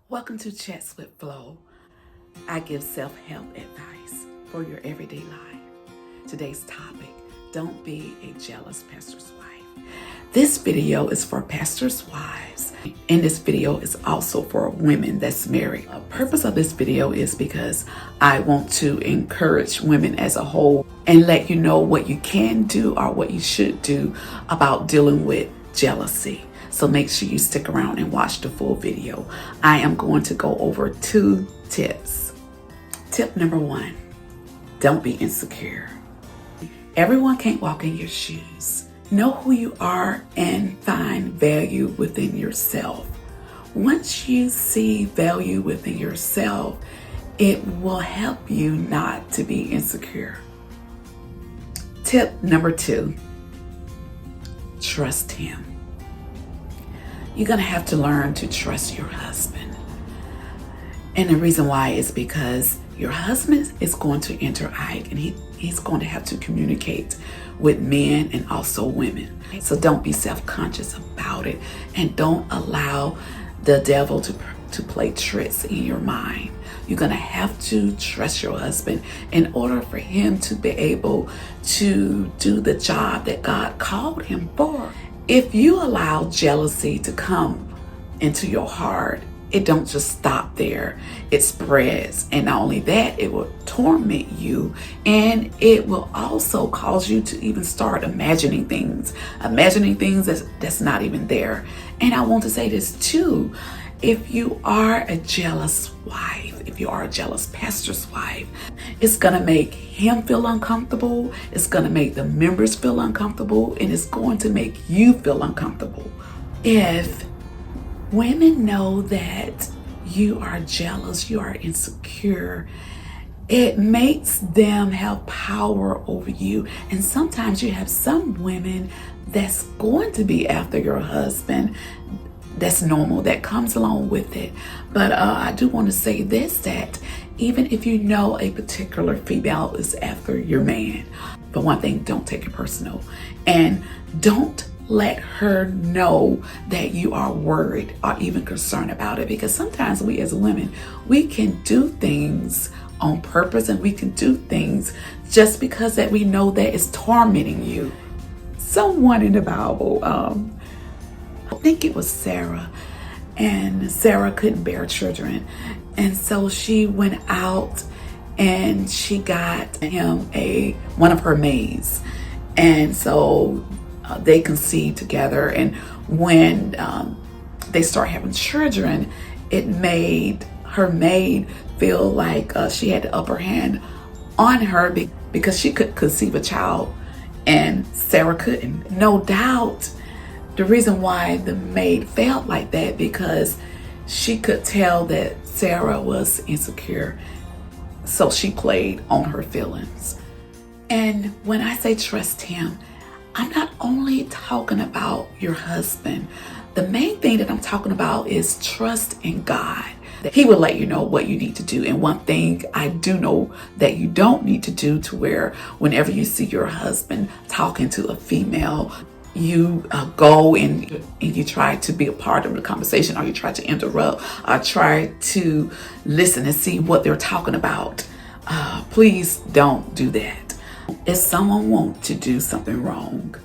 Welcome to Chats with Flo. I give self-help advice for your everyday life. Today's topic, don't be a jealous pastor's wife. This video is for pastors' wives, and this video is also for women that's married. The purpose of this video is because I want to encourage women as a whole and let you know what you can do or what you should do about dealing with jealousy. So make sure you stick around and watch the full video. I am going to go over 2 tips. Tip number 1, don't be insecure. Everyone can't walk in your shoes. Know who you are and find value within yourself. Once you see value within yourself, it will help you not to be insecure. Tip number 2, trust him. You're going to have to learn to trust your husband. And the reason why is because your husband is going to interact and he's going to have to communicate with men and also women. So don't be self-conscious about it and don't allow the devil to play tricks in your mind. You're going to have to trust your husband in order for him to be able to do the job that God called him for. If you allow jealousy to come into your heart, it don't just stop there. It spreads. And not only that, it will torment you, and it will also cause you to even start imagining things that's not even there. And I want to say this too. If you are a jealous wife, if you are a jealous pastor's wife, it's going to make him feel uncomfortable. It's going to make the members feel uncomfortable, and it's going to make you feel uncomfortable. If women know that you are jealous, you are insecure, it makes them have power over you. And sometimes you have some women that's going to be after your husband. That's normal. That comes along with it. But I do want to say this, that even if you know a particular female is after your man, for one thing, don't take it personal. And don't let her know that you are worried or even concerned about it. Because sometimes we as women, we can do things on purpose, and we can do things just because that we know that it's tormenting you. Someone in the Bible, I think it was Sarah, and Sarah couldn't bear children, and so she went out and she got him one of her maids, and so they conceived together. And when they start having children, it made her maid feel like she had the upper hand on her because she could conceive a child and Sarah couldn't. No doubt the reason why the maid felt like that, because she could tell that Sarah was insecure. So she played on her feelings. And when I say trust him, I'm not only talking about your husband. The main thing that I'm talking about is trust in God. He will let you know what you need to do. And one thing I do know that you don't need to do, to where whenever you see your husband talking to a female, you go and you try to be a part of the conversation, or you try to interrupt, or try to listen and see what they're talking about. Please don't do that. If someone wants to do something wrong,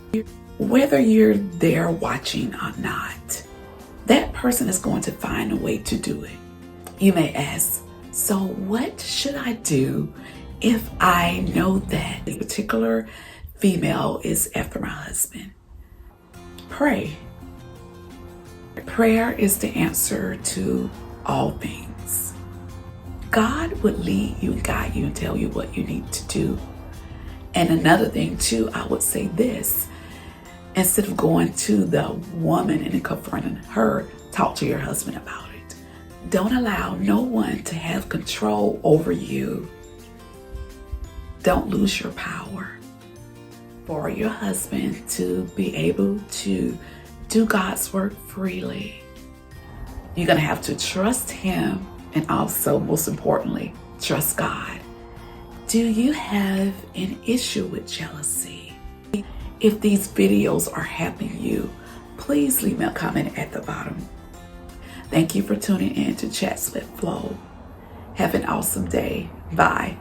whether you're there watching or not, that person is going to find a way to do it. You may ask, so what should I do if I know that a particular female is after my husband? Pray. Prayer is the answer to all things. God would lead you and guide you and tell you what you need to do. And another thing too, I would say this: instead of going to the woman and confronting her, talk to your husband about it. Don't allow no one to have control over you. Don't lose your power. For your husband to be able to do God's work freely, you're going to have to trust him, and also, most importantly, trust God. Do you have an issue with jealousy? If these videos are helping you, please leave me a comment at the bottom. Thank you for tuning in to Chats with Flo. Have an awesome day. Bye.